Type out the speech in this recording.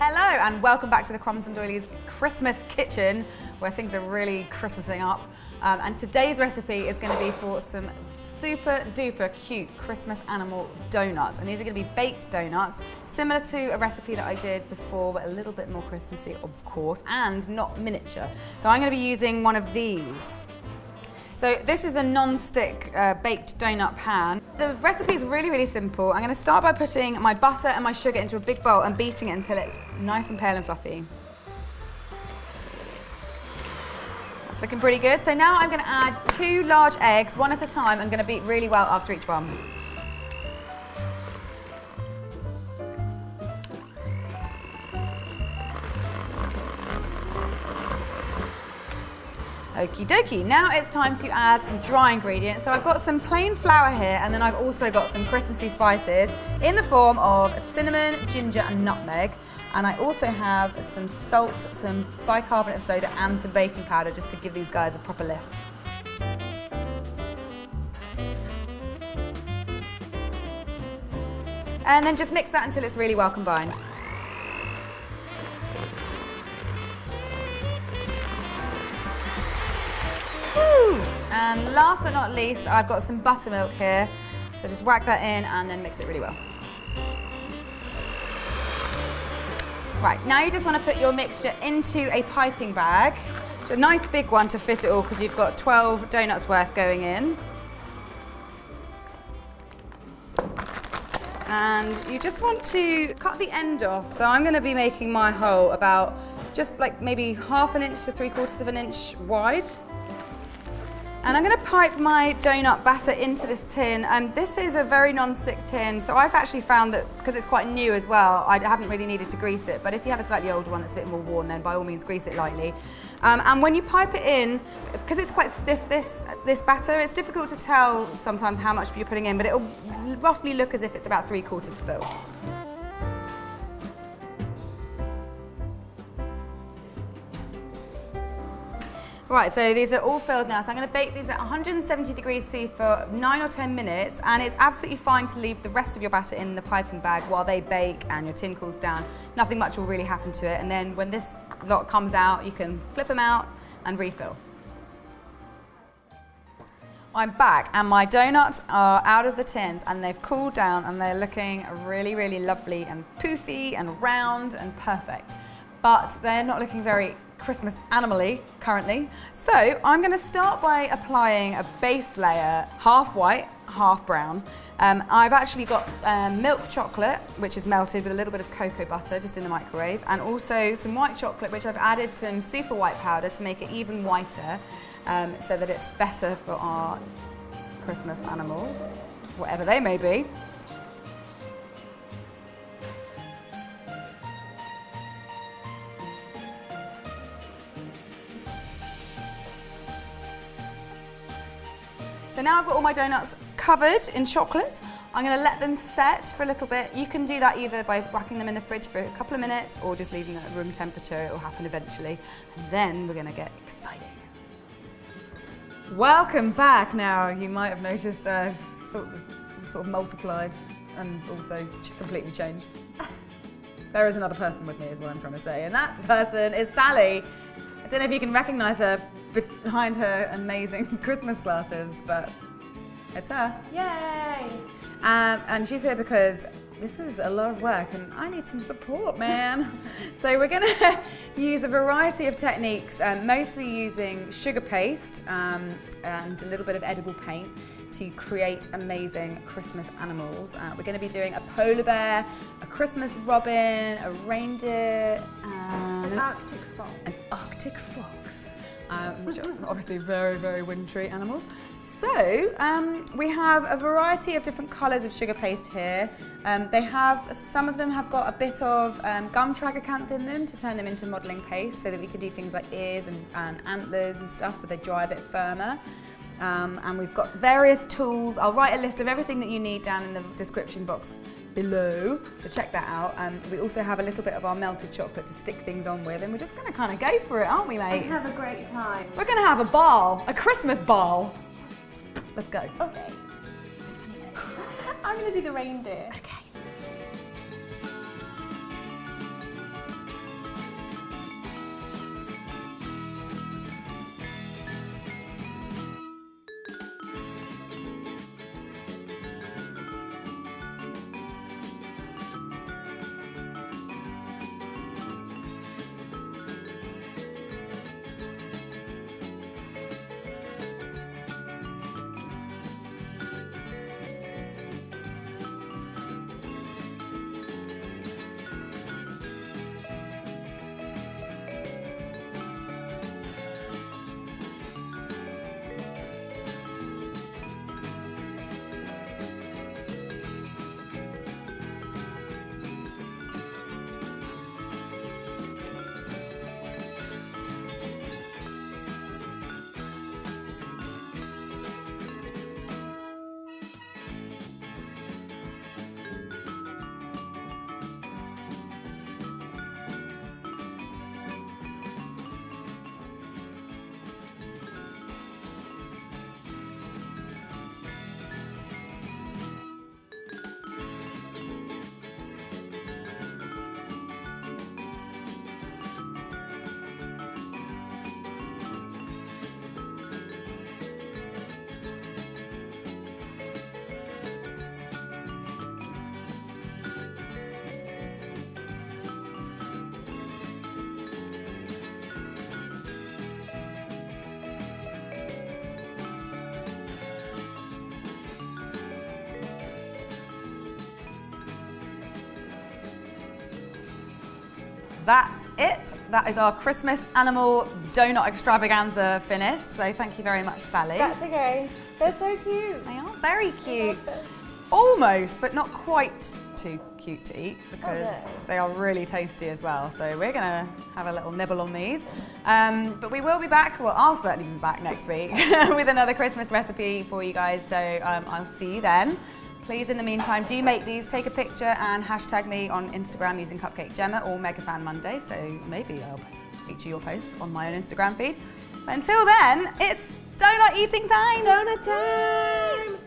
Hello and welcome back to the Crumbs and Doilies Christmas kitchen, where things are really Christmasing up. And today's recipe is going to be for some super duper cute Christmas animal donuts. And these are going to be baked donuts, similar to a recipe that I did before, but a little bit more Christmassy, of course, and not miniature. So I'm going to be using one of these. So this is a non-stick baked donut pan. The recipe is really, really simple. I'm going to start by putting my butter and my sugar into a big bowl and beating it until it's nice and pale and fluffy. That's looking pretty good. So now I'm going to add 2 large eggs, one at a time. I'm going to beat really well after each one. Okie dokie, now it's time to add some dry ingredients. So I've got some plain flour here, and then I've also got some Christmassy spices in the form of cinnamon, ginger and nutmeg. And I also have some salt, some bicarbonate of soda and some baking powder just to give these guys a proper lift. And then just mix that until it's really well combined. And last but not least, I've got some buttermilk here. So just whack that in and then mix it really well. Right, now you just want to put your mixture into a piping bag. It's a nice big one to fit it all because you've got 12 donuts worth going in. And you just want to cut the end off. So I'm going to be making my hole about just like maybe 1/2 inch to 3/4 of an inch wide. And I'm going to pipe my donut batter into this tin. This is a very non-stick tin, so I've actually found that because it's quite new as well, I haven't really needed to grease it. But if you have a slightly older one that's a bit more worn, then by all means grease it lightly. And when you pipe it in, because it's quite stiff, this batter, it's difficult to tell sometimes how much you're putting in, but it'll roughly look as if it's about 3/4 full. Right, so these are all filled now, so I'm going to bake these at 170 degrees C for 9 or 10 minutes, and it's absolutely fine to leave the rest of your batter in the piping bag while they bake and your tin cools down. Nothing much will really happen to it, and then when this lot comes out, you can flip them out and refill. I'm back, and my donuts are out of the tins, and they've cooled down, and they're looking really, really lovely and poofy and round and perfect. But they're not looking very Christmas animally currently. So I'm going to start by applying a base layer, half white, half brown. I've actually got milk chocolate, which is melted with a little bit of cocoa butter just in the microwave, and also some white chocolate, which I've added some super white powder to make it even whiter, so that it's better for our Christmas animals, whatever they may be. So now I've got all my donuts covered in chocolate. I'm going to let them set for a little bit. You can do that either by whacking them in the fridge for a couple of minutes or just leaving them at room temperature. It will happen eventually. And then we're going to get exciting. Welcome back. Now, you might have noticed I've sort of multiplied and also completely changed. There is another person with me is what I'm trying to say. And that person is Sally. I don't know if you can recognise her behind her amazing Christmas glasses, but it's her. Yay! And she's here because this is a lot of work and I need some support, man. So we're going to use a variety of techniques, mostly using sugar paste and a little bit of edible paint to create amazing Christmas animals. We're going to be doing a polar bear, a Christmas robin, a reindeer, and an Arctic fox. An Arctic fox, which are obviously very, very wintry animals. So we have a variety of different colours of sugar paste here. Some of them have got a bit of gum tragacanth in them to turn them into modelling paste, so that we can do things like ears and antlers and stuff, so they dry a bit firmer. And we've got various tools. I'll write a list of everything that you need down in the description box below, so check that out. We also have a little bit of our melted chocolate to stick things on with, and we're just going to kind of go for it, aren't we, mate? And have a great time. We're going to have a ball, a Christmas ball. Let's go. Okay. I'm going to do the reindeer. Okay. that's it. That is our Christmas animal donut extravaganza finished. So thank you very much, Sally. That's okay. They're so cute. They are very cute. Almost, but not quite too cute to eat because they are really tasty as well. So we're gonna have a little nibble on these. But we will be back, well, I'll certainly be back next week with another Christmas recipe for you guys. So I'll see you then. Please, in the meantime, do make these, take a picture and hashtag me on Instagram using Cupcake Jemma or Megafan Monday. So maybe I'll feature your post on my own Instagram feed. But until then, it's donut eating time. Donut time.